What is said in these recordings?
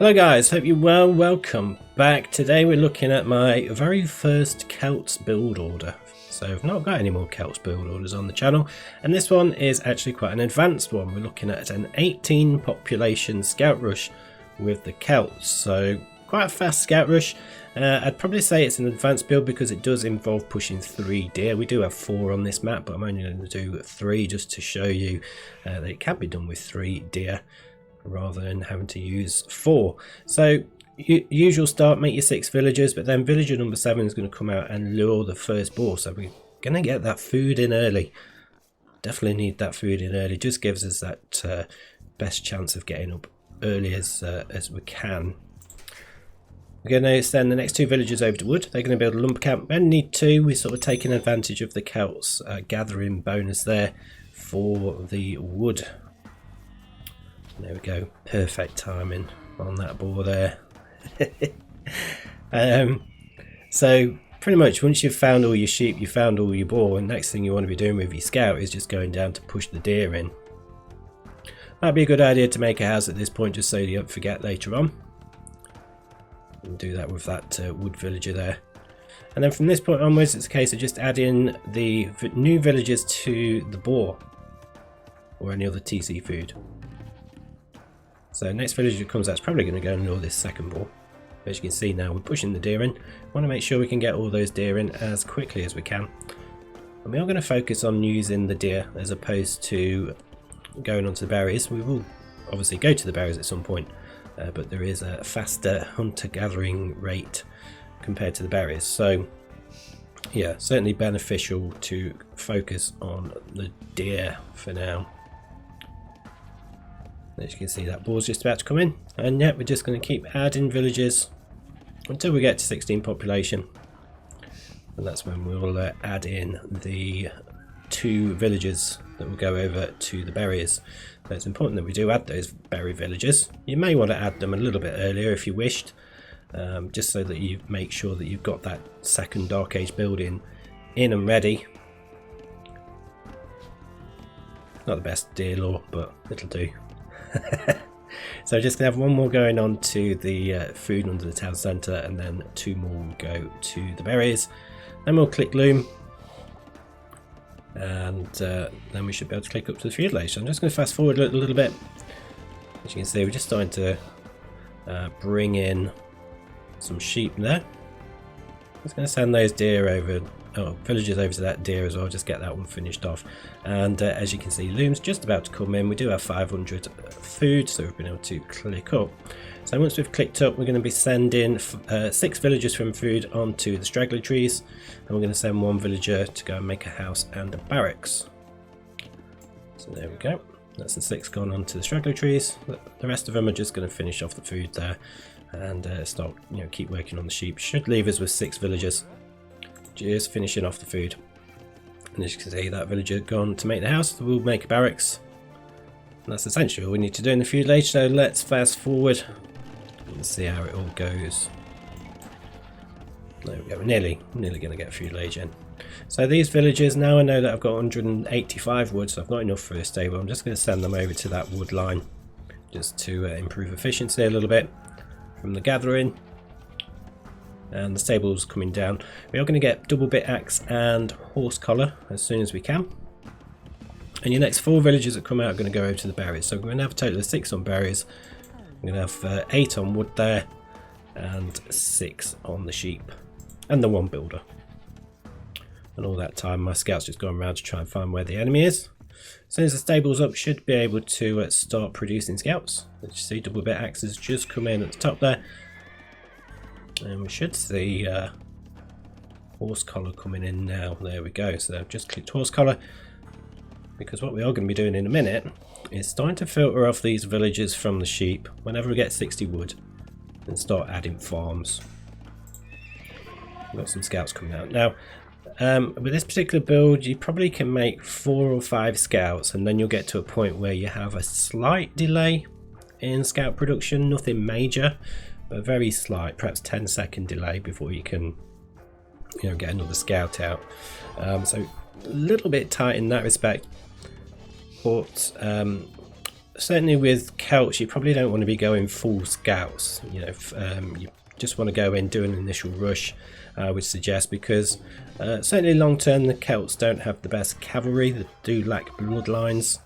Hello guys, hope you're well. Welcome back. Today we're looking at my very first Celts build order. So I've not got any more Celts build orders on the channel, and this one is actually quite an advanced one. We're looking at an 18 population scout rush with the Celts, so quite a fast scout rush. I'd probably say it's an advanced build because it does involve pushing 3 deer. We do have 4 on this map, but I'm only going to do 3 just to show you that it can be done with 3 deer rather than having to use 4. So usual start, make your 6 villagers, but then villager number 7 is going to come out and lure the first boar, so we're going to get that food in early. Definitely need that food in early, just gives us that best chance of getting up early as we can. We're going to send the next 2 villagers over to wood. They're going to build a lumber camp. We only need 2. We're sort of taking advantage of the Celts gathering bonus there for the wood. There we go, perfect timing on that boar there. So pretty much once you've found all your sheep, you've found all your boar, and next thing you want to be doing with your scout is just going down to push the deer in. Might be a good idea to make a house at this point just so you don't forget later on. And do that with that wood villager there. And then from this point onwards it's a case of just adding the new villagers to the boar or any other TC food. So next villager that comes out is probably going to go and lure this second boar. As you can see now, we're pushing the deer in. We want to make sure we can get all those deer in as quickly as we can. And we are going to focus on using the deer as opposed to going onto the berries. We will obviously go to the berries at some point, but there is a faster hunter-gathering rate compared to the berries. So yeah, certainly beneficial to focus on the deer for now. As you can see, that boar's just about to come in, and yeah, we're just going to keep adding villagers until we get to 16 population, and that's when we'll add in the 2 villagers that will go over to the berries. So it's important that we do add those berry villagers. You may want to add them a little bit earlier if you wished, just so that you make sure that you've got that second Dark Age building in and ready. Not the best deer lore, but it'll do. So just gonna have 1 more going on to the food under the town centre, and then 2 more will go to the berries. Then we'll click loom, and then we should be able to click up to the feudal age. So I'm just going to fast forward a little bit. As you can see, we're just starting to bring in some sheep there. I'm just going to send those deer over. Villagers over to that deer as well, just get that one finished off. And as you can see, loom's just about to come in. We do have 500 food, so we've been able to click up. So once we've clicked up, we're going to be sending 6 villagers from food onto the straggler trees, and we're going to send 1 villager to go and make a house and a barracks. So there we go, that's the 6 gone onto the straggler trees. The rest of them are just going to finish off the food there and start, keep working on the sheep. Should leave us with 6 villagers just finishing off the food. And as you can see, that villager gone to make the house. We'll make a barracks, and that's essentially all we need to do in the feudal age. So let's fast forward and see how it all goes. There we go, we're nearly going to get a feudal age in. So these villagers, now I know that I've got 185 wood, so I've got enough for a stable. I'm just going to send them over to that wood line just to improve efficiency a little bit from the gathering. And the stable's coming down. We are going to get double bit axe and horse collar as soon as we can. And your next 4 villagers that come out are going to go over to the berries. So we're going to have a total of 6 on berries. We're going to have 8 on wood there, and 6 on the sheep, and the 1 builder. And all that time my scout's just gone around to try and find where the enemy is. As soon as the stable's up, should be able to start producing scouts. As you see, double bit axes just come in at the top there. And we should see horse collar coming in now. There we go. So I've just clicked horse collar, because what we are going to be doing in a minute is starting to filter off these villagers from the sheep whenever we get 60 wood and start adding farms. We've got some scouts coming out now. With this particular build, you probably can make 4 or 5 scouts, and then you'll get to a point where you have a slight delay in scout production. Nothing major, but very slight, perhaps 10-second delay before you can get another scout out. So a little bit tight in that respect, but certainly with Celts, you probably don't want to be going full scouts. You know, if, you just want to go in, do an initial rush, I would suggest, because certainly long term the Celts don't have the best cavalry. They do lack bloodlines,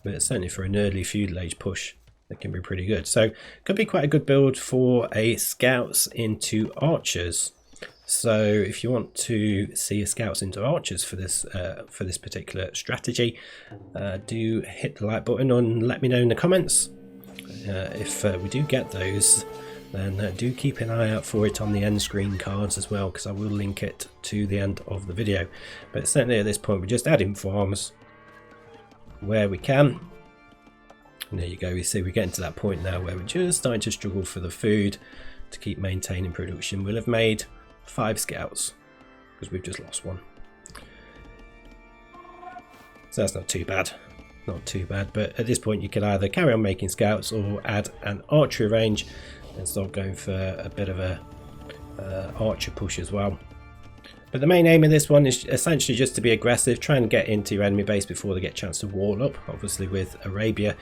but certainly for an early feudal age push, they can be pretty good. So could be quite a good build for a scouts into archers. So if you want to see a scouts into archers for this particular strategy, do hit the like button and let me know in the comments. If we do get those, then do keep an eye out for it on the end screen cards as well, because I will link it to the end of the video. But certainly at this point we're just adding farms where we can. And there you go, you see we're getting to that point now where we're just starting to struggle for the food to keep maintaining production. We'll have made 5 scouts because we've just lost 1. So that's not too bad. Not too bad, but at this point you can either carry on making scouts or add an archery range and start going for a bit of a archer push as well. But the main aim of this one is essentially just to be aggressive, try and get into your enemy base before they get a chance to wall up. Obviously with Arabia,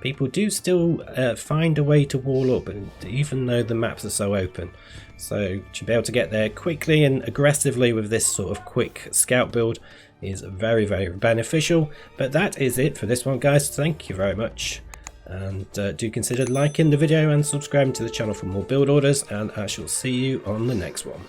people do still find a way to wall up, and even though the maps are so open. So to be able to get there quickly and aggressively with this sort of quick scout build is very, very beneficial. But that is it for this one, guys. Thank you very much. And do consider liking the video and subscribing to the channel for more build orders, and I shall see you on the next one.